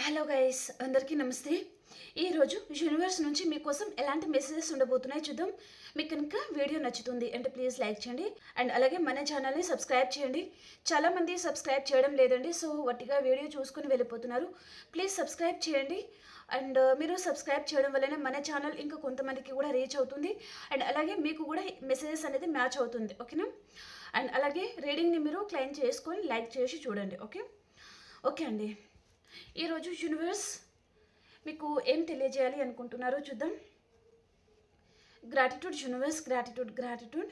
Hello guys, అందరికీ నమస్తే. ఈరోజు యూనివర్స్ నుంచి మీకోసం ఎలాంటి మెసేజెస్ ఉండబోతున్నాయి చూద్దాం. మీకు కనుక వీడియో నచ్చుతుంది అంటే ప్లీజ్ లైక్ చేయండి అండ్ అలాగే మన ఛానల్ని సబ్స్క్రైబ్ చేయండి. చాలామంది సబ్స్క్రైబ్ చేయడం లేదండి, సో వట్టిగా వీడియో చూసుకుని వెళ్ళిపోతున్నారు. ప్లీజ్ సబ్స్క్రైబ్ చేయండి అండ్ మీరు సబ్స్క్రైబ్ చేయడం వల్లనే మన ఛానల్ ఇంకా కొంతమందికి కూడా రీచ్ అవుతుంది అండ్ అలాగే మీకు కూడా మెసేజెస్ అనేది మ్యాచ్ అవుతుంది, ఓకేనా? అండ్ అలాగే రీడింగ్ని మీరు క్లైమ్ చేసుకొని లైక్ చేసి చూడండి. ఓకే అండి. ఈరోజు యూనివర్స్ మీకు ఏం తెలియజేయాలి అనుకుంటున్నారో చూద్దాం. Gratitude universe, gratitude gratitude.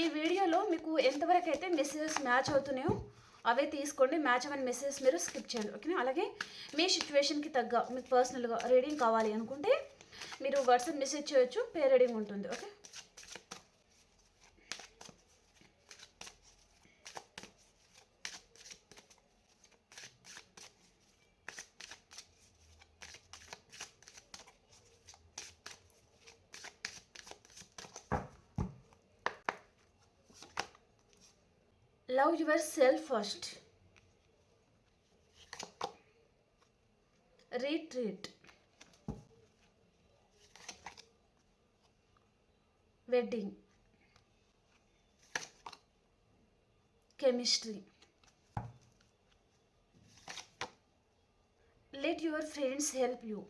ఈ వీడియోలో మీకు ఎంతవరకు అయితే మెసేజెస్ మ్యాచ్ అవుతున్నాయో అవే తీసుకోండి. మ్యాచ్ అవ్వని మెసేజెస్ మీరు స్కిప్ చేయండి, ఓకేనా? అలాగే మీ సిచ్యువేషన్కి తగ్గ మీకు పర్సనల్గా రీడింగ్ కావాలి అనుకుంటే మీరు వాట్సాప్ మెసేజ్ చేయొచ్చు, పే రీడింగ్ ఉంటుంది, okay? Love yourself first. Retreat. Wedding. Chemistry. Let your friends help you.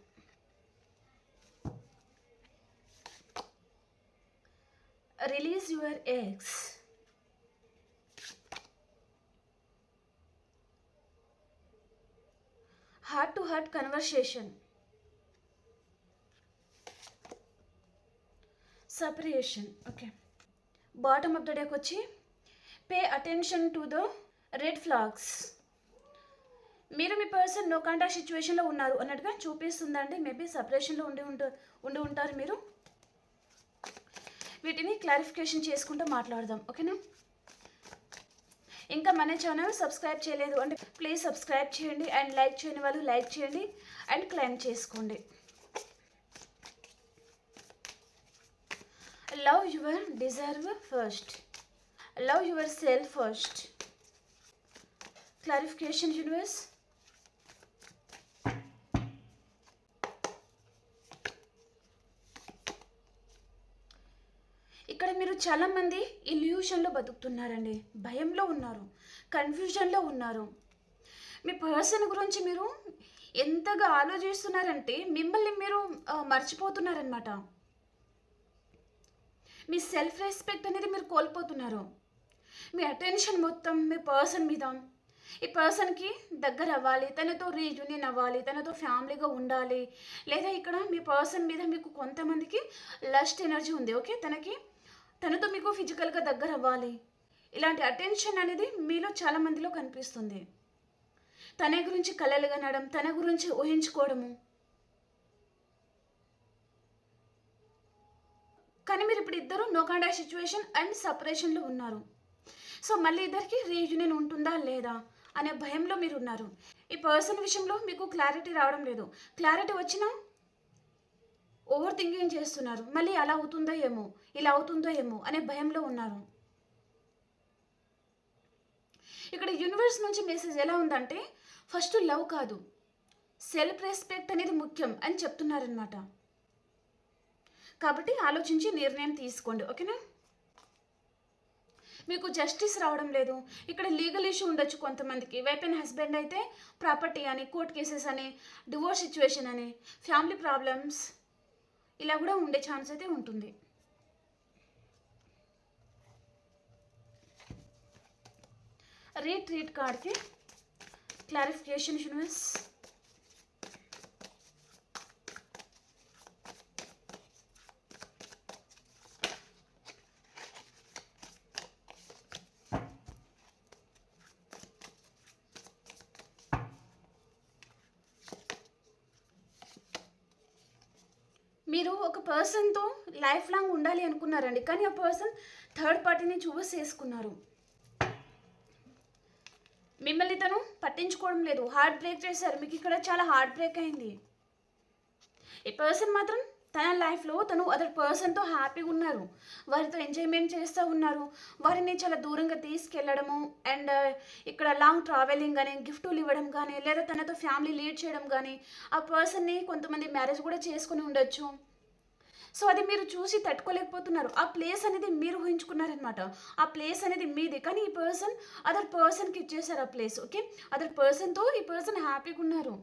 Release your ex. Heart to heart conversation. Separation. Okay. Bottom of the deck వచ్చి pay attention to the red flags. మీరు మీ person no contact సిచ్యువేషన్లో ఉన్నారు అన్నట్టుగా చూపిస్తుందండి. Maybe సపరేషన్లో ఉండి ఉంటారు మీరు. వీటిని clarification చేసుకుంటూ మాట్లాడదాం, ఓకేనా? ఇంకా మన ఛానల్ సబ్స్క్రైబ్ చేయలేదు అంటే ప్లీజ్ సబ్స్క్రైబ్ చేయండి అండ్ లైక్ చేయని వాళ్ళు లైక్ చేయండి అండ్ క్లైమ్ చేసుకోండి. Love your deserve first. Love your self first. Clarification universe. ఇక్కడ మీరు చాలామంది ఇల్యూషన్లో బతుకుతున్నారండి, భయంలో ఉన్నారు, కన్ఫ్యూజన్లో ఉన్నారు. మీ పర్సన్ గురించి మీరు ఎంతగా ఆలోచిస్తున్నారంటే మిమ్మల్ని మీరు మర్చిపోతున్నారనమాట. మీ సెల్ఫ్ రెస్పెక్ట్ అనేది మీరు కోల్పోతున్నారు. మీ అటెన్షన్ మొత్తం మీ పర్సన్ మీద. ఈ పర్సన్కి దగ్గర అవ్వాలి, తనతో రీయూనియన్ అవ్వాలి, తనతో ఫ్యామిలీగా ఉండాలి, లేదా ఇక్కడ మీ పర్సన్ మీద మీకు కొంతమందికి లస్ట్ ఎనర్జీ ఉంది, ఓకే? తనతో మీకు ఫిజికల్గా దగ్గర అవ్వాలి. ఇలాంటి అటెన్షన్ అనేది మీలో చాలామందిలో కనిపిస్తుంది. తన గురించి కలలు కనడం, తన గురించి ఊహించుకోవడము. కానీ మీరు ఇప్పుడు ఇద్దరు నో కాంటాక్ట్ సిచ్యువేషన్ అండ్ సపరేషన్లో ఉన్నారు. సో మళ్ళీ ఇద్దరికి రీయూనియన్ ఉంటుందా లేదా అనే భయంలో మీరు ఉన్నారు. ఈ పర్సన్ విషయంలో మీకు క్లారిటీ రావడం లేదు. క్లారిటీ వచ్చినా ఓవర్ థింకింగ్ చేస్తున్నారు. మళ్ళీ అలా అవుతుందో ఏమో, ఇలా అవుతుందో ఏమో అనే భయంలో ఉన్నారు. ఇక్కడ యూనివర్స్ నుంచి మెసేజ్ ఎలా ఉందంటే ఫస్ట్ లవ్ కాదు, సెల్ఫ్ రెస్పెక్ట్ అనేది ముఖ్యం అని చెప్తున్నారనమాట. కాబట్టి ఆలోచించి నిర్ణయం తీసుకోండి, ఓకేనా? మీకు జస్టిస్ రావడం లేదు. ఇక్కడ లీగల్ ఇష్యూ ఉండొచ్చు కొంతమందికి. వైఫ్ అండ్ హస్బెండ్ అయితే ప్రాపర్టీ అని, కోర్ట్ కేసెస్ అని, డివోర్స్ సిచ్యువేషన్ అని, ఫ్యామిలీ ప్రాబ్లమ్స్ ఇలా కూడా ఉండే ఛాన్స్ అయితే ఉంటుంది. రీట్రీట్ కార్డ్కి క్లారిఫికేషన్ యూనివర్స్. మీరు ఒక పర్సన్తో లైఫ్ లాంగ్ ఉండాలి అనుకున్నారండి, కానీ ఆ పర్సన్ థర్డ్ పార్టీని చూస్ చేసుకున్నారు. మిమ్మల్ని తను పట్టించుకోవడం లేదు, హార్ట్ బ్రేక్ చేశారు. మీకు ఇక్కడ చాలా హార్ట్ బ్రేక్ అయింది. ఈ పర్సన్ మాత్రం తన లైఫ్లో తను అదర్ పర్సన్తో హ్యాపీగా ఉన్నారు, వారితో ఎంజాయ్మెంట్ చేస్తూ ఉన్నారు, వారిని చాలా దూరంగా తీసుకెళ్ళడము అండ్ ఇక్కడ లాంగ్ ట్రావెలింగ్ కానీ గిఫ్టులు ఇవ్వడం కానీ లేదా తనతో ఫ్యామిలీ లీడ్ చేయడం కానీ ఆ పర్సన్ని కొంతమంది మ్యారేజ్ కూడా చేసుకుని ఉండొచ్చు. సో అది మీరు చూసి తట్టుకోలేకపోతున్నారు. ఆ ప్లేస్ అనేది మీరు ఊహించుకున్నారనమాట. ఆ ప్లేస్ అనేది మీది, కానీ ఈ పర్సన్ అదర్ పర్సన్కి ఇచ్చేసారు ఆ ప్లేస్. ఓకే, అదర్ పర్సన్తో ఈ పర్సన్ హ్యాపీగా ఉన్నారు.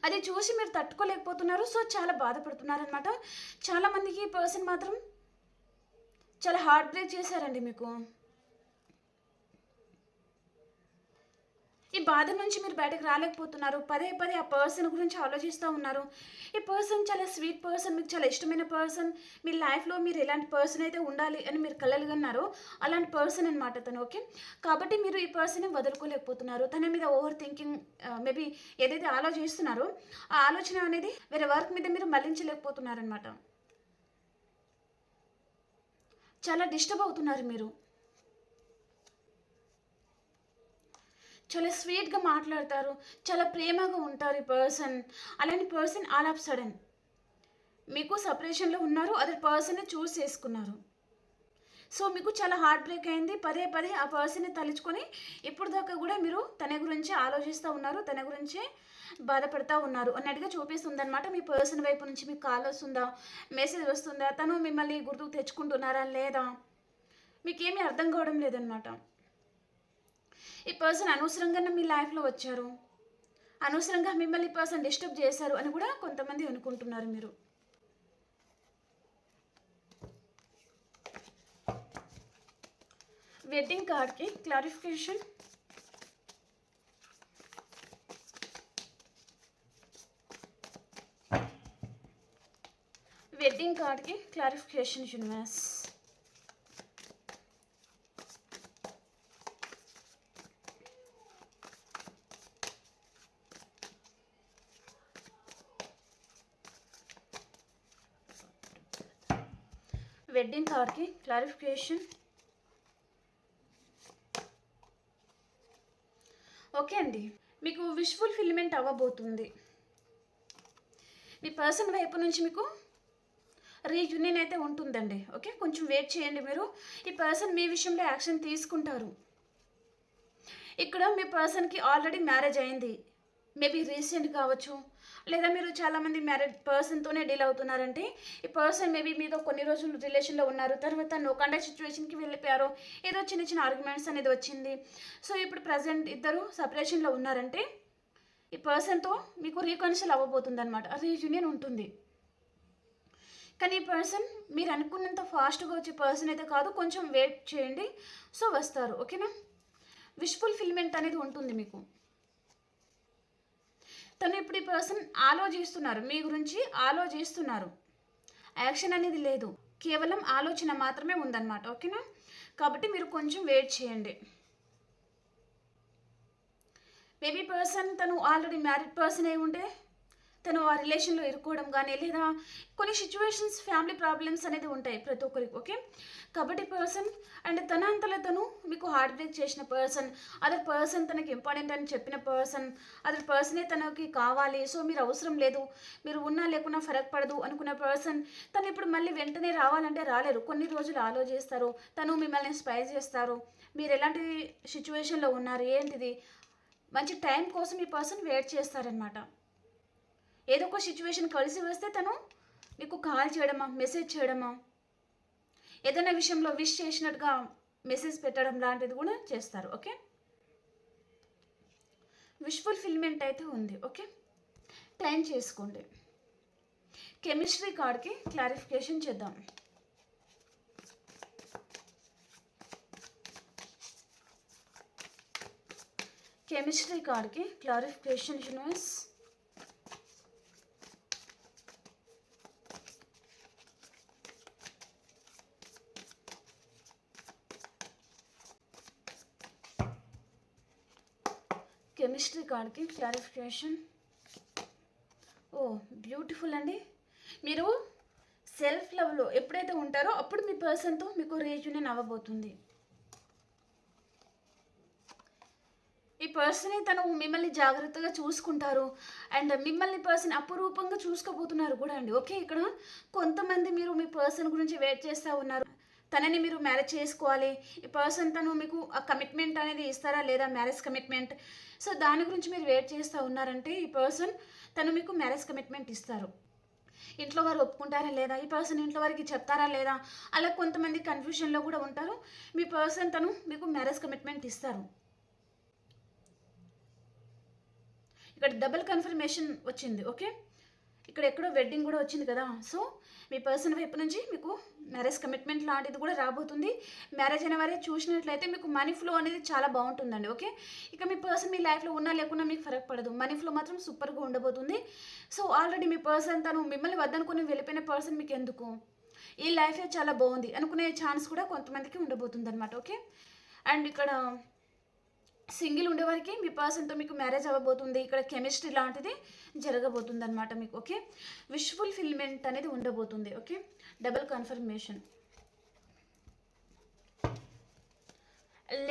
అది చూసి మీరు తట్టుకోలేకపోతున్నారు. సో చాలా బాధపడుతున్నారనమాట. చాలామందికి ఈ పర్సన్ మాత్రం చాలా హార్ట్ బ్రేక్ చేశారండి మీకు. ఈ బాధ నుంచి మీరు బయటకు రాలేకపోతున్నారు. పదే పదే ఆ పర్సన్ గురించి ఆలోచిస్తూ ఉన్నారు. ఈ పర్సన్ చాలా స్వీట్ పర్సన్, మీకు చాలా ఇష్టమైన పర్సన్. మీ లైఫ్లో మీరు ఎలాంటి పర్సన్ అయితే ఉండాలి అని మీరు కలలుగన్నారో అలాంటి పర్సన్ అనమాట తను. ఓకే, కాబట్టి మీరు ఈ పర్సన్ని వదులుకోలేకపోతున్నారు. తన మీద ఓవర్ థింకింగ్, మేబీ ఏదైతే ఆలోచిస్తున్నారో ఆ ఆలోచన అనేది వేరే వర్క్ మీద మీరు మళ్లించలేకపోతున్నారనమాట. చాలా డిస్టర్బ్ అవుతున్నారు మీరు. చాలా స్వీట్గా మాట్లాడతారు, చాలా ప్రేమగా ఉంటారు ఈ పర్సన్. అలాంటి పర్సన్ ఆల్ ఆఫ్ సడన్ మీకు సపరేషన్లో ఉన్నారు, అదర్ పర్సన్ని చూస్ చేసుకున్నారు. సో మీకు చాలా హార్ట్ బ్రేక్ అయింది. పదే పదే ఆ పర్సన్ని తలుచుకొని ఇప్పుడు దాకా కూడా మీరు తన గురించి ఆలోచిస్తూ ఉన్నారు, తన గురించే బాధపడుతూ ఉన్నారు అన్నట్టుగా చూపిస్తుంది అనమాట. మీ పర్సన్ వైపు నుంచి మీకు కాల్ వస్తుందా, మెసేజ్ వస్తుందా, తను మిమ్మల్ని గుర్తుకు తెచ్చుకుంటున్నారా లేదా, మీకేమీ అర్థం కావడం లేదనమాట. ఈ పర్సన్ అనవసరంగా మీ లైఫ్లో వచ్చారు, అనవసరంగా మిమ్మల్ని ఈ పర్సన్ డిస్టర్బ్ చేశారు అని కూడా కొంతమంది అనుకుంటున్నారు మీరు. వెడ్డింగ్ కార్డ్కి క్లారిఫికేషన్. వెడ్డింగ్ కార్డ్కి క్లారిఫికేషన్ యూనివర్స్. వెడ్డింగ్ కార్డ్కి క్లారిఫికేషన్. ఓకే అండి, మీకు విష్ ఫుల్ఫిల్మెంట్ అవ్వబోతుంది. మీ పర్సన్ వైపు నుంచి మీకు రీయూనియన్ అయితే ఉంటుందండి. ఓకే, కొంచెం వెయిట్ చేయండి మీరు. ఈ పర్సన్ మీ విషయంలో యాక్షన్ తీసుకుంటారు. ఇక్కడ మీ పర్సన్కి ఆల్రెడీ మ్యారేజ్ అయింది, మేబీ రీసెంట్ కావచ్చు, లేదా మీరు చాలామంది మ్యారేడ్ పర్సన్తోనే డీల్ అవుతున్నారంటే ఈ పర్సన్ మేబీ మీతో కొన్ని రోజులు రిలేషన్లో ఉన్నారు, తర్వాత నో కాంటాక్ట్ సిచ్యువేషన్కి వెళ్ళిపోయారు, ఏదో చిన్న చిన్న ఆర్గ్యుమెంట్స్ అనేది వచ్చింది. సో ఇప్పుడు ప్రజెంట్ ఇద్దరు సపరేషన్లో ఉన్నారంటే ఈ పర్సన్తో మీకు రీకన్సిల్ అవ్వబోతుంది అనమాట, రీయూనియన్ ఉంటుంది. కానీ ఈ పర్సన్ మీరు అనుకున్నంత ఫాస్ట్గా వచ్చే పర్సన్ అయితే కాదు, కొంచెం వెయిట్ చేయండి. సో వస్తారు. ఓకేనా, విష్ ఫుల్ఫిల్మెంట్ అనేది ఉంటుంది మీకు. తను ఇప్పుడు ఈ పర్సన్ ఆలోచిస్తున్నారు, మీ గురించి ఆలోచిస్తున్నారు, యాక్షన్ అనేది లేదు, కేవలం ఆలోచన మాత్రమే ఉందన్నమాట. ఓకేనా, కాబట్టి మీరు కొంచెం వెయిట్ చేయండి. మేబీ పర్సన్ తను ఆల్రెడీ మ్యారీడ్ పర్సన్ అయి ఉంటే తను ఆ రిలేషన్లో ఇరుక్కోవడం కానీ లేదా కొన్ని సిచ్యువేషన్స్, ఫ్యామిలీ ప్రాబ్లమ్స్ అనేది ఉంటాయి ప్రతి ఒక్కరికి. ఓకే, కాబట్టి పర్సన్ అండ్ తన అంతలో తను మీకు హార్ట్ బ్రేక్ చేసిన పర్సన్, అదర్ పర్సన్ తనకి ఇంపార్టెంట్ అని చెప్పిన పర్సన్, అదర్ పర్సనే తనకి కావాలి, సో మీరు అవసరం లేదు, మీరు ఉన్నా లేకున్నా ఫరక్ పడదు అనుకున్న పర్సన్ తను ఇప్పుడు మళ్ళీ వెంటనే రావాలంటే రాలేరు. కొన్ని రోజులు ఆలోచిస్తారు, తను మిమ్మల్ని స్పైస్ చేస్తారు, మీరు ఎలాంటి సిచ్యువేషన్లో ఉన్నారు ఏంటిది, మంచి టైం కోసం ఈ పర్సన్ వెయిట్ చేస్తారనమాట. ఏదో ఒక సిచ్యువేషన్ కలిసి వస్తే తను మీకు కాల్ చేయడమా, మెసేజ్ చేయడమా, ఏదైనా విషయంలో విష్ చేసినట్టుగా మెసేజ్ పెట్టడం లాంటిది కూడా చేస్తారు. ఓకే, విష్ ఫుల్ఫిల్మెంట్ అయితే ఉంది. ఓకే, టైం చేసుకోండి. కెమిస్ట్రీ కార్డ్కి క్లారిఫికేషన్ చేద్దాం. కెమిస్ట్రీ కార్డ్కి క్లారిఫికేషన్ యూనివర్స్. కెమిస్ట్రీ కార్డ్కి క్లారిఫికేషన్. ఓ బ్యూటిఫుల్ అండి, మీరు సెల్ఫ్ లవ్లో ఎప్పుడైతే ఉంటారో అప్పుడు మీ పర్సన్తో మీకు రీయూనియన్ అవ్వబోతుంది. ఈ పర్సనే తను మిమ్మల్ని జాగ్రత్తగా చూసుకుంటారు. అండ్ మిమ్మల్ని పర్సన్ అపురూపంగా చూసుకోబోతున్నారు కూడా అండి. ఓకే, ఇక్కడ కొంతమంది మీరు మీ పర్సన్ గురించి వెయిట్ చేస్తూ ఉన్నారు. తనని మీరు మ్యారేజ్ చేసుకోవాలి, ఈ పర్సన్ తను మీకు ఆ కమిట్మెంట్ అనేది ఇస్తారా లేదా, మ్యారేజ్ కమిట్మెంట్. సో దాని గురించి మీరు వెయిట్ చేస్తూ ఉన్నారంటే ఈ పర్సన్ తను మీకు మ్యారేజ్ కమిట్మెంట్ ఇస్తారు. ఇంట్లో వారు ఒప్పుకుంటారా లేదా, ఈ పర్సన్ ఇంట్లో వారికి చెప్తారా లేదా, అలా కొంతమంది కన్ఫ్యూషన్లో కూడా ఉంటారు. మీ పర్సన్ తను మీకు మ్యారేజ్ కమిట్మెంట్ ఇస్తారు. ఇక్కడ డబుల్ కన్ఫర్మేషన్ వచ్చింది. ఓకే, ఇక్కడ ఎక్కడో వెడ్డింగ్ కూడా వచ్చింది కదా. సో మీ పర్సన్ వైపు నుంచి మీకు మ్యారేజ్ కమిట్మెంట్ లాంటిది కూడా రాబోతుంది. మ్యారేజ్ అయిన వారే చూసినట్లయితే మీకు మనీ ఫ్లో అనేది చాలా బాగుంటుందండి. ఓకే, ఇక మీ పర్సన్ మీ లైఫ్లో ఉన్నా లేకున్నా మీకు ఫరక్ పడదు, మనీ ఫ్లో మాత్రం సూపర్గా ఉండబోతుంది. సో ఆల్రెడీ మీ పర్సన్ తను మిమ్మల్ని వద్దనుకుని వెళ్ళిపోయిన పర్సన్ మీకు ఎందుకు, ఈ లైఫే చాలా బాగుంది అనుకునే ఛాన్స్ కూడా కొంతమందికి ఉండబోతుంది అనమాట. ఓకే, అండ్ ఇక్కడ సింగిల్ ఉండేవారికి మీ పర్సన్తో మీకు మ్యారేజ్ అవ్వబోతుంది. ఇక్కడ కెమిస్ట్రీ లాంటిది జరగబోతుంది అనమాట మీకు. ఓకే, విష్ ఫుల్ఫిల్మెంట్ అనేది ఉండబోతుంది. Okay, double confirmation.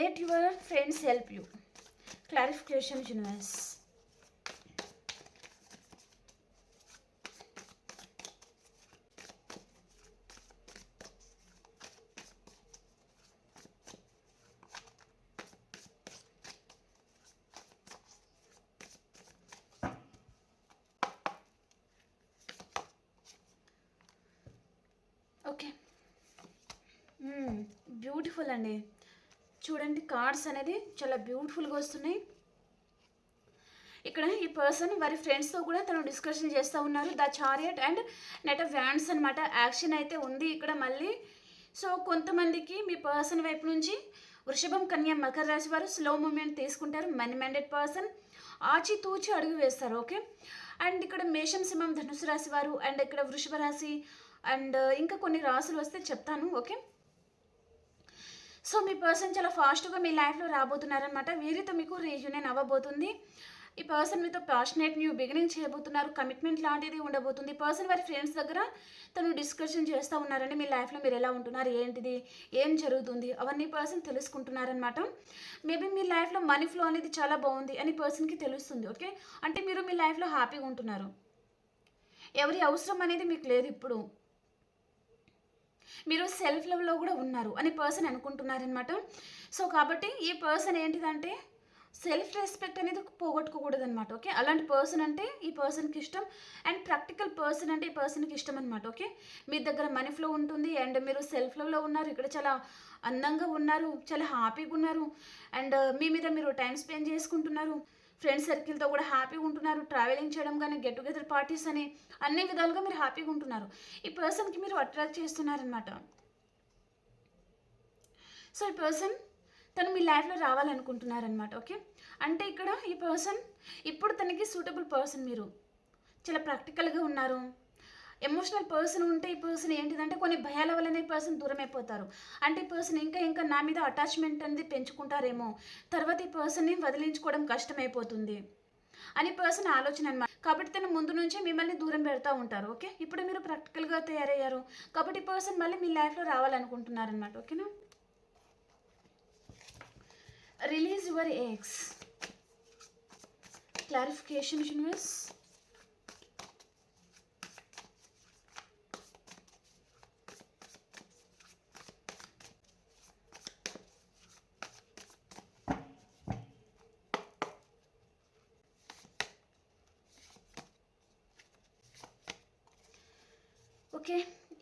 Let your friends help you. Clarification universe. Okay, beautiful అండి. చూడండి, కార్డ్స్ అనేది చాలా బ్యూటిఫుల్గా వస్తున్నాయి. ఇక్కడ ఈ పర్సన్ వారి ఫ్రెండ్స్తో కూడా తను డిస్కషన్ చేస్తూ ఉన్నారు. The chariot and net of wands అనమాట. యాక్షన్ అయితే ఉంది ఇక్కడ మళ్ళీ. సో కొంతమందికి మీ పర్సన్ వైపు నుంచి వృషభం, కన్య, మకర రాశి వారు స్లో మూమెంట్ తీసుకుంటారు. మనీ మైండెడ్ పర్సన్ ఆచితూచి అడుగు వేస్తారు. ఓకే, అండ్ ఇక్కడ మేషం, సింహం, ధనుసు రాశి వారు, అండ్ ఇక్కడ వృషభ రాశి, అండ్ ఇంకా కొన్ని రాసులు వస్తే చెప్తాను. ఓకే, సో మీ పర్సన్ చాలా ఫాస్ట్గా మీ లైఫ్లో రాబోతున్నారనమాట. వీరితో మీకు రీయూనియన్ అవ్వబోతుంది. ఈ పర్సన్ మీతో ప్యాషనేట్ న్యూ బిగినింగ్ చేయబోతున్నారు. కమిట్మెంట్ లాంటిది ఉండబోతుంది. పర్సన్ వారి ఫ్రెండ్స్ దగ్గర తను డిస్కషన్ చేస్తూ ఉన్నారండి. మీ లైఫ్లో మీరు ఎలా ఉంటున్నారు, ఏంటిది, ఏం జరుగుతుంది, అవన్నీ పర్సన్ తెలుసుకుంటున్నారనమాట. మేబీ మీ లైఫ్లో మనీ ఫ్లో అనేది చాలా బాగుంది అని పర్సన్కి తెలుస్తుంది. ఓకే, అంటే మీరు మీ లైఫ్లో హ్యాపీగా ఉంటున్నారు, ఎవరి అవసరం అనేది మీకు లేదు. ఇప్పుడు మీరు సెల్ఫ్ లవ్లో కూడా ఉన్నారు అని పర్సన్ అనుకుంటున్నారనమాట. సో కాబట్టి ఈ పర్సన్ ఏంటిదంటే సెల్ఫ్ రెస్పెక్ట్ అనేది పోగొట్టుకోకూడదు అనమాట. ఓకే, అలాంటి పర్సన్ అంటే ఈ పర్సన్కి ఇష్టం. అండ్ ప్రాక్టికల్ పర్సన్ అంటే ఈ పర్సన్కి ఇష్టం అనమాట. ఓకే, మీ దగ్గర మనీ ఫ్లో ఉంటుంది అండ్ మీరు సెల్ఫ్ లవ్లో ఉన్నారు. ఇక్కడ చాలా అందంగా ఉన్నారు, చాలా హ్యాపీగా ఉన్నారు, అండ్ మీ మీద మీరు టైం స్పెండ్ చేసుకుంటున్నారు. ఫ్రెండ్స్ సర్కిల్తో కూడా హ్యాపీగా ఉంటున్నారు. ట్రావెలింగ్ చేయడం కానీ, గెట్ టుగెదర్ పార్టీస్ అని అన్ని విధాలుగా మీరు హ్యాపీగా ఉంటున్నారు. ఈ పర్సన్కి మీరు అట్రాక్ట్ చేస్తున్నారనమాట. సో ఈ పర్సన్ తను మీ లైఫ్లో రావాలనుకుంటున్నారనమాట. ఓకే, అంటే ఇక్కడ ఈ పర్సన్ ఇప్పుడు తనకి సూటబుల్ పర్సన్. మీరు చాలా ప్రాక్టికల్గా ఉన్నారు. ఎమోషనల్ పర్సన్ ఉంటే ఈ పర్సన్ ఏంటిదంటే కొన్ని భయాల వల్లనే ఈ పర్సన్ దూరం అయిపోతారు. అంటే ఈ పర్సన్ ఇంకా నా మీద అటాచ్మెంట్ అనేది పెంచుకుంటారేమో, తర్వాత ఈ పర్సన్ని వదిలించుకోవడం కష్టమైపోతుంది అని పర్సన్ ఆలోచన అనమాట. కాబట్టి తను ముందు నుంచే మిమ్మల్ని దూరం పెడతా ఉంటారు. ఓకే, ఇప్పుడు మీరు ప్రాక్టికల్గా తయారయ్యారు కాబట్టి ఈ పర్సన్ మళ్ళీ మీ లైఫ్లో రావాలనుకుంటున్నారనమాట. ఓకేనా, release your eggs. Clarification universe. Okay,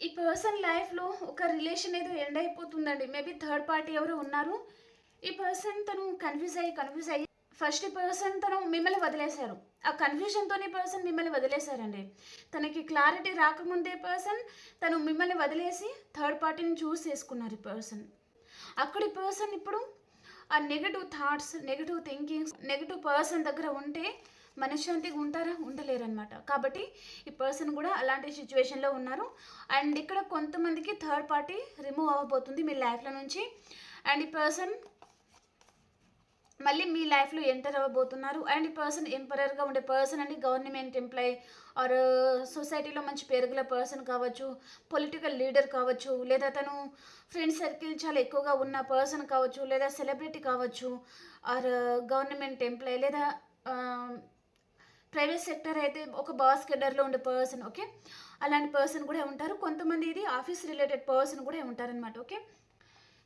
ఈ పర్సన్ లైఫ్లో ఒక రిలేషన్ ఏదో ఎండ్ అయిపోతుందండి. మేబీ థర్డ్ పార్టీ ఎవరు ఉన్నారు. ఈ పర్సన్ తను కన్ఫ్యూజ్ అయ్యి ఫస్ట్ పర్సన్ తను మిమ్మల్ని వదిలేశారు. ఆ కన్ఫ్యూజన్తోనే పర్సన్ మిమ్మల్ని వదిలేశారండి. తనకి క్లారిటీ రాకముందే పర్సన్ తను మిమ్మల్ని వదిలేసి థర్డ్ పార్టీని చూస్ చేసుకున్నారు ఈ పర్సన్. అక్కడి పర్సన్ ఇప్పుడు ఆ negative thoughts, negative thinkings, negative person దగ్గర ఉంటే మనశ్శాంతిగా ఉంటారా, ఉండలేరనమాట. కాబట్టి ఈ పర్సన్ కూడా అలాంటి సిచ్యువేషన్లో ఉన్నారు. అండ్ ఇక్కడ కొంతమందికి థర్డ్ పార్టీ రిమూవ్ అవ్వబోతుంది మీ లైఫ్లో నుంచి. అండ్ ఈ పర్సన్ మళ్ళీ మీ లైఫ్లో ఎంటర్ అవ్వబోతున్నారు. అండ్ ఈ పర్సన్ ఎంపరర్గా ఉండే పర్సన్ అండి, గవర్నమెంట్ ఎంప్లాయ్ ఆర్ సొసైటీలో మంచి పేరుగల పర్సన్ కావచ్చు, పొలిటికల్ లీడర్ కావచ్చు, లేదా తను ఫ్రెండ్ సర్కిల్ చాలా ఎక్కువగా ఉన్న పర్సన్ కావచ్చు, లేదా సెలబ్రిటీ కావచ్చు, ఆర్ గవర్నమెంట్ ఎంప్లాయ్, లేదా ప్రైవేట్ సెక్టర్ అయితే ఒక బాస్ కెడర్లో ఉండే పర్సన్. ఓకే, అలాంటి పర్సన్ కూడా ఉంటారు. కొంతమంది ఇది ఆఫీస్ రిలేటెడ్ పర్సన్ కూడా ఉంటారనమాట. ఓకే,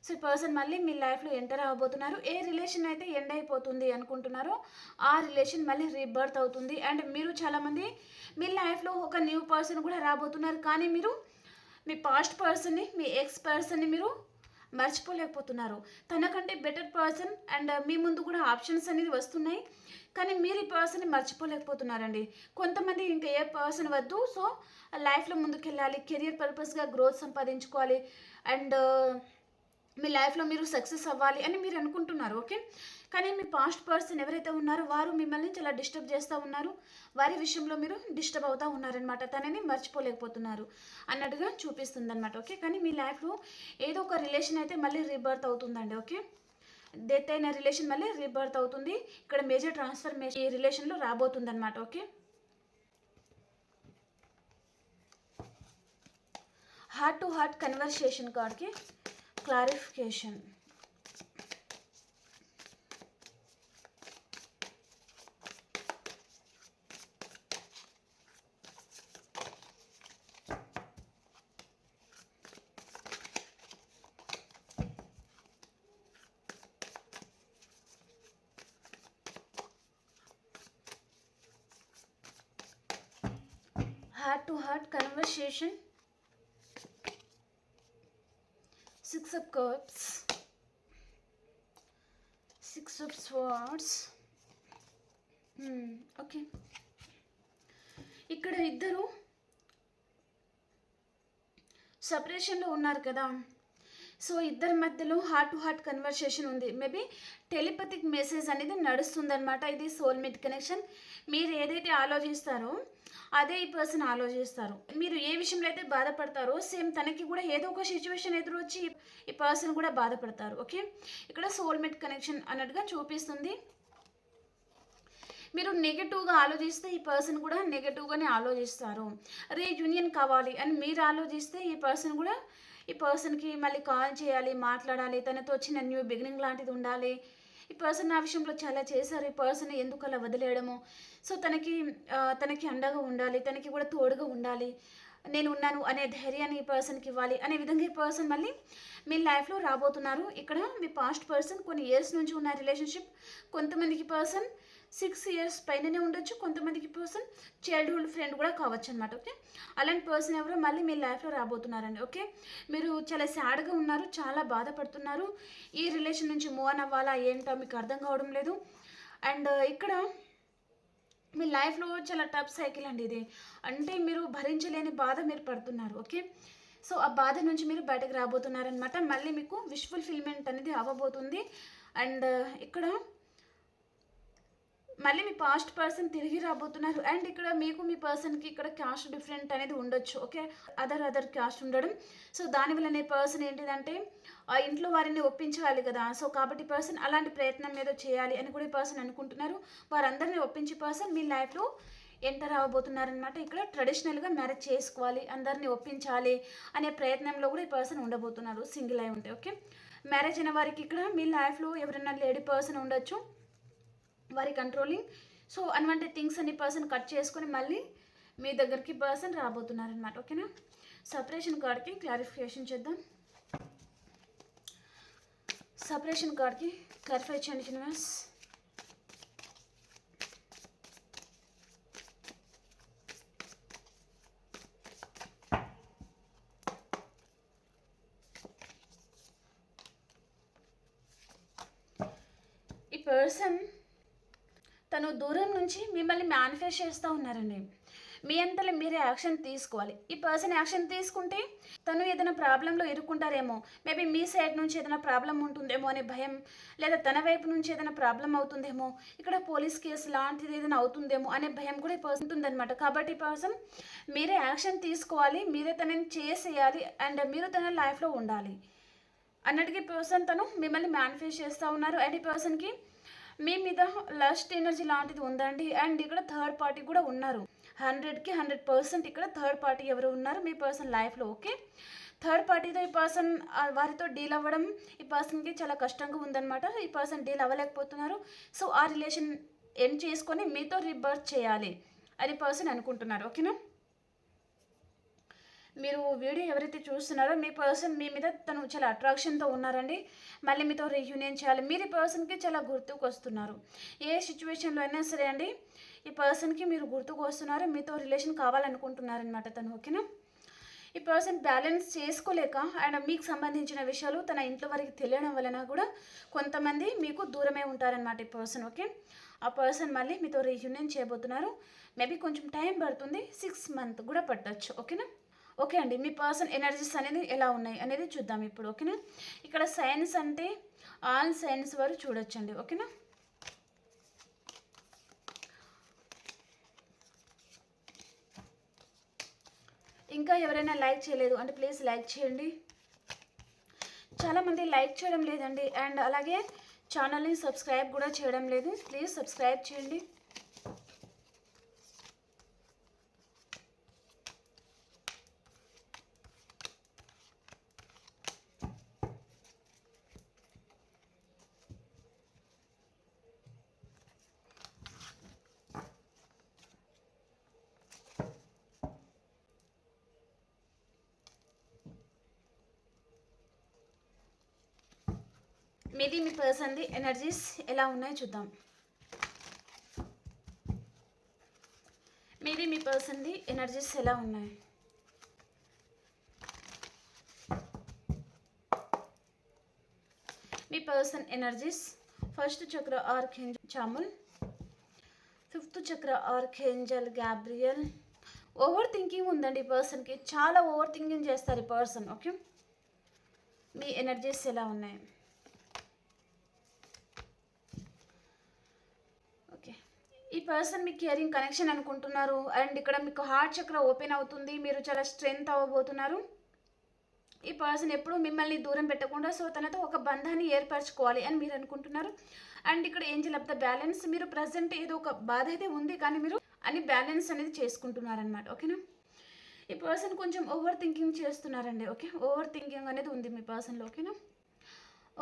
సో ఈ పర్సన్ మళ్ళీ మీ లైఫ్లో ఎంటర్ అవ్వబోతున్నారు. ఏ రిలేషన్ అయితే ఎండ్ అయిపోతుంది అనుకుంటున్నారో ఆ రిలేషన్ మళ్ళీ రీబర్త్ అవుతుంది. అండ్ మీరు చాలామంది మీ లైఫ్లో ఒక న్యూ పర్సన్ కూడా రాబోతున్నారు. కానీ మీరు మీ పాస్ట్ పర్సన్ని, మీ ఎక్స్ పర్సన్ని మీరు మర్చిపోలేకపోతున్నారు. తనకంటే బెటర్ పర్సన్ అండ్ మీ ముందు కూడా ఆప్షన్స్ అనేది వస్తున్నాయి, కానీ మీరు ఈ పర్సన్ని మర్చిపోలేకపోతున్నారండి. కొంతమంది ఇంకా ఏ పర్సన్ వద్దు, సో లైఫ్లో ముందుకెళ్ళాలి, కెరియర్ పర్పస్గా గ్రోత్ సంపాదించుకోవాలి, అండ్ మీ లైఫ్లో మీరు సక్సెస్ అవ్వాలి అని మీరు అనుకుంటున్నారు. ఓకే, కానీ మీ పాస్ట్ పర్సన్ ఎవరైతే ఉన్నారో వారు మిమ్మల్ని చాలా డిస్టర్బ్ చేస్తూ ఉన్నారు. వారి విషయంలో మీరు డిస్టర్బ్ అవుతూ ఉన్నారనమాట. తనని మర్చిపోలేకపోతున్నారు అన్నట్టుగా చూపిస్తుంది అనమాట. ఓకే, కానీ మీ లైఫ్లో ఏదో ఒక రిలేషన్ అయితే మళ్ళీ రీబర్త్ అవుతుందండి. ఓకే, డెత్ అయిన రిలేషన్ మళ్ళీ రీబర్త్ అవుతుంది. ఇక్కడ మేజర్ ట్రాన్స్ఫర్మేషన్ ఈ రిలేషన్లో రాబోతుంది అనమాట. Okay, heart to heart conversation కార్డ్కి clarification. Heart to heart conversation, Six of Cups, Six of Swords. Okay, ఇక్కడ ఇద్దరు సపరేషన్లో ఉన్నారు కదా. సో ఇద్దరి మధ్యలో హార్ట్ టు హార్ట్ కన్వర్సేషన్ ఉంది. మేబీ టెలిపతిక్ మెసేజ్ అనేది నడుస్తుందన్నమాట. ఇది సోల్మేట్ కనెక్షన్. మీరు ఏదైతే ఆలోచిస్తారో అదే ఈ పర్సన్ ఆలోచిస్తారు. మీరు ఏ విషయంలో అయితే బాధపడతారో సేమ్ తనకి కూడా ఏదో ఒక సిచ్యువేషన్ ఎదురొచ్చి ఈ పర్సన్ కూడా బాధపడతారు. ఓకే, ఇక్కడ సోల్మేట్ కనెక్షన్ అన్నట్టుగా చూపిస్తుంది. మీరు నెగటివ్గా ఆలోచిస్తే ఈ పర్సన్ కూడా నెగటివ్గానే ఆలోచిస్తారు. రీయూనియన్ కావాలి అని మీరు ఆలోచిస్తే ఈ పర్సన్ కూడా ఈ పర్సన్కి మళ్ళీ కాల్ చేయాలి, మాట్లాడాలి, తనతో వచ్చిన న్యూ బిగినింగ్ లాంటిది ఉండాలి. ఈ పర్సన్ నా విషయంలో చాలా చేశారు, ఈ పర్సన్ ఎందుకు అలా వదిలేయడము, సో తనకి అండగా ఉండాలి, తనకి కూడా తోడుగా ఉండాలి, నేను ఉన్నాను అనే ధైర్యాన్ని ఈ పర్సన్కి ఇవ్వాలి అనే విధంగా ఈ పర్సన్ మళ్ళీ మీ లైఫ్లో రాబోతున్నారు. ఇక్కడ మీ పాస్ట్ పర్సన్ కొన్ని ఇయర్స్ నుంచి ఉన్న రిలేషన్షిప్, కొంతమందికి పర్సన్ 6 years పైననే ఉండొచ్చు, కొంతమందికి పర్సన్ చైల్డ్హుడ్ ఫ్రెండ్ కూడా కావచ్చు అనమాట. ఓకే, అలాంటి పర్సన్ ఎవరో మళ్ళీ మీ లైఫ్లో రాబోతున్నారండి. ఓకే, మీరు చాలా సాడ్గా ఉన్నారు, చాలా బాధపడుతున్నారు, ఈ రిలేషన్ నుంచి మూవ్ ఆన్ అవ్వాలా ఏంటో మీకు అర్థం కావడం లేదు. అండ్ ఇక్కడ మీ లైఫ్లో చాలా టఫ్ సైకిల్ అండి ఇది. అంటే మీరు భరించలేని బాధ మీరు పడుతున్నారు. ఓకే, సో ఆ బాధ నుంచి మీరు బయటకు రాబోతున్నారనమాట. మళ్ళీ మీకు విష్ ఫుల్ఫిల్మెంట్ అనేది అవ్వబోతుంది. అండ్ ఇక్కడ మళ్ళీ మీ పాస్ట్ పర్సన్ తిరిగి రాబోతున్నారు. అండ్ ఇక్కడ మీకు మీ పర్సన్కి ఇక్కడ క్యాస్ట్ డిఫరెంట్ అనేది ఉండొచ్చు. ఓకే, అదర్ క్యాస్ట్ ఉండడం, సో దానివల్లనే పర్సన్ ఏంటిదంటే ఆ ఇంట్లో వారిని ఒప్పించాలి కదా, సో కాబట్టి పర్సన్ అలాంటి ప్రయత్నం ఏదో చేయాలి అని కూడా ఈ పర్సన్ అనుకుంటున్నారు. వారందరినీ ఒప్పించే పర్సన్ మీ లైఫ్లో ఎంటర్ అవ్వబోతున్నారనమాట. ఇక్కడ ట్రెడిషనల్గా మ్యారేజ్ చేసుకోవాలి, అందరినీ ఒప్పించాలి అనే ప్రయత్నంలో కూడా ఈ పర్సన్ ఉండబోతున్నారు సింగిల్ అయి ఉంటే. ఓకే, మ్యారేజ్ అయిన వారికి ఇక్కడ మీ లైఫ్లో ఎవరైనా లేడీ పర్సన్ ఉండొచ్చు, వారి కంట్రోలింగ్, సో అటువంటి థింగ్స్ అన్ని పర్సన్ కట్ చేసుకొని మళ్ళీ మీ దగ్గరికి పర్సన్ రాబోతున్నారనమాట. ఓకేనా, సపరేషన్ కార్డ్కి క్లారిఫికేషన్ చేద్దాం. సపరేషన్ కార్డ్కి క్లారిఫై చేయండి యూనివర్స్. ఈ పర్సన్ తను దూరం నుంచి మిమ్మల్ని మేనిఫెస్ట్ చేస్తూ ఉన్నారండి. మీ అంతలో మీరే యాక్షన్ తీసుకోవాలి. ఈ పర్సన్ యాక్షన్ తీసుకుంటే తను ఏదైనా ప్రాబ్లంలో ఇరుక్కుంటారేమో, మేబీ మీ సైడ్ నుంచి ఏదైనా ప్రాబ్లం ఉంటుందేమో అనే భయం, లేదా తన వైపు నుంచి ఏదైనా ప్రాబ్లం అవుతుందేమో, ఇక్కడ పోలీస్ కేసు లాంటిది ఏదైనా అవుతుందేమో అనే భయం కూడా ఈ పర్సన్ ఉంటుందన్నమాట. కాబట్టి ఈ పర్సన్ మీరే యాక్షన్ తీసుకోవాలి, మీరే తనని చేసేయాలి, అండ్ మీరు తన లైఫ్లో ఉండాలి అన్నట్టుగా ఈ పర్సన్ తను మిమ్మల్ని మేనిఫెస్ట్ చేస్తూ ఉన్నారు. అండ్ ఈ పర్సన్కి మీ మీద లస్ట్ ఎనర్జీ లాంటిది ఉందండి. అండ్ ఇక్కడ థర్డ్ పార్టీ కూడా ఉన్నారు. 100కి 100% ఇక్కడ థర్డ్ పార్టీ ఎవరు ఉన్నారు మీ పర్సన్ లైఫ్లో. ఓకే, థర్డ్ పార్టీతో ఈ పర్సన్ వారితో డీల్ అవ్వడం ఈ పర్సన్కి చాలా కష్టంగా ఉందన్నమాట. ఈ పర్సన్ డీల్ అవ్వలేకపోతున్నారు. సో ఆ రిలేషన్ ఎండ్ చేసుకొని మీతో రీబర్త్ చేయాలి అని పర్సన్ అనుకుంటున్నారు. ఓకేనా, మీరు వీడియో ఎవరైతే చూస్తున్నారో మీ పర్సన్ మీ మీద తను చాలా అట్రాక్షన్తో ఉన్నారండి. మళ్ళీ మీతో రీయూనియన్ చేయాలి. మీరు ఈ పర్సన్కి చాలా గుర్తుకు వస్తున్నారు. ఏ సిచ్యువేషన్లో అయినా సరే అండి ఈ పర్సన్కి మీరు గుర్తుకు వస్తున్నారు. మీతో రిలేషన్ కావాలనుకుంటున్నారనమాట తను. ఓకేనా, ఈ పర్సన్ బ్యాలెన్స్ చేసుకోలేక అండ్ మీకు సంబంధించిన విషయాలు తన ఇంట్లో వరకు తెలియడం వలన కూడా కొంతమంది మీకు దూరమే ఉంటారనమాట ఈ పర్సన్. ఓకే, ఆ పర్సన్ మళ్ళీ మీతో రీయూనియన్ చేయబోతున్నారు. మేబీ కొంచెం టైం పడుతుంది, 6 months కూడా పట్టచ్చు. ఓకేనా, ఓకే అండి, మీ పర్సన్ ఎనర్జీస్ అనేది ఎలా ఉన్నాయి అనేది చూద్దాం ఇప్పుడు. ఓకేనా, ఇక్కడ సైన్స్ అంటే ఆల్ సైన్స్ వారు చూడొచ్చండి. ఓకేనా, ఇంకా ఎవరైనా లైక్ చేయలేదు అంటే ప్లీజ్ లైక్ చేయండి. చాలామంది లైక్ చేయడం లేదండి. అండ్ అలాగే ఛానల్ని సబ్స్క్రైబ్ కూడా చేయడం లేదు. ప్లీజ్ సబ్స్క్రైబ్ చేయండి. మీది మీ పర్సన్ది ఎనర్జీస్ ఎలా ఉన్నాయో చూద్దాం. మీది మీ పర్సన్ది ఎనర్జీస్ ఎలా ఉన్నాయి. మీ పర్సన్ ఎనర్జీస్ ఫస్ట్ చక్ర ఆర్కేంజల్ చాముల్, 5th చక్ర ఆర్కేంజల్ గ్యాబ్రియల్. ఓవర్ థింకింగ్ ఉందండి ఈ పర్సన్కి. చాలా ఓవర్ థింకింగ్ చేస్తారు ఈ పర్సన్. ఓకే, మీ ఎనర్జీస్ ఎలా ఉన్నాయి. ఈ పర్సన్ మీ కేరింగ్ కనెక్షన్ అనుకుంటున్నారు. అండ్ ఇక్కడ మీకు హార్ట్ చక్ర ఓపెన్ అవుతుంది. మీరు చాలా స్ట్రెంగ్త్ అవ్వబోతున్నారు. ఈ పర్సన్ ఎప్పుడూ మిమ్మల్ని దూరం పెట్టకుండా సో తనతో ఒక బంధాన్ని ఏర్పరచుకోవాలి అని మీరు అనుకుంటున్నారు. అండ్ ఇక్కడ ఏంజెల్ ఆఫ్ ద బ్యాలెన్స్, మీరు ప్రజెంట్ ఏదో ఒక బాధ అయితే ఉంది కానీ మీరు అన్ని బ్యాలెన్స్ అనేది చేసుకుంటున్నారనమాట. ఓకేనా, ఈ పర్సన్ కొంచెం ఓవర్ థింకింగ్ చేస్తున్నారండి. ఓకే, ఓవర్ థింకింగ్ అనేది ఉంది మీ పర్సన్లో. ఓకేనా,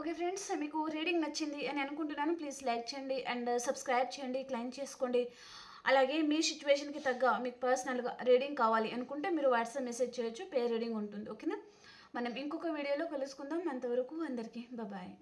ఓకే ఫ్రెండ్స్, మీకు రీడింగ్ నచ్చింది అని అనుకుంటున్నాను. ప్లీజ్ లైక్ చేయండి అండ్ సబ్స్క్రైబ్ చేయండి, క్లైమ్ చేసుకోండి. అలాగే మీ సిచ్యువేషన్కి తగ్గ మీకు పర్సనల్గా రీడింగ్ కావాలి అనుకుంటే మీరు వాట్సాప్ మెసేజ్ చేయొచ్చు, పే రీడింగ్ ఉంటుంది. ఓకేనా, మనం ఇంకొక వీడియోలో కలుసుకుందాం. అంతవరకు అందరికీ బాయ్.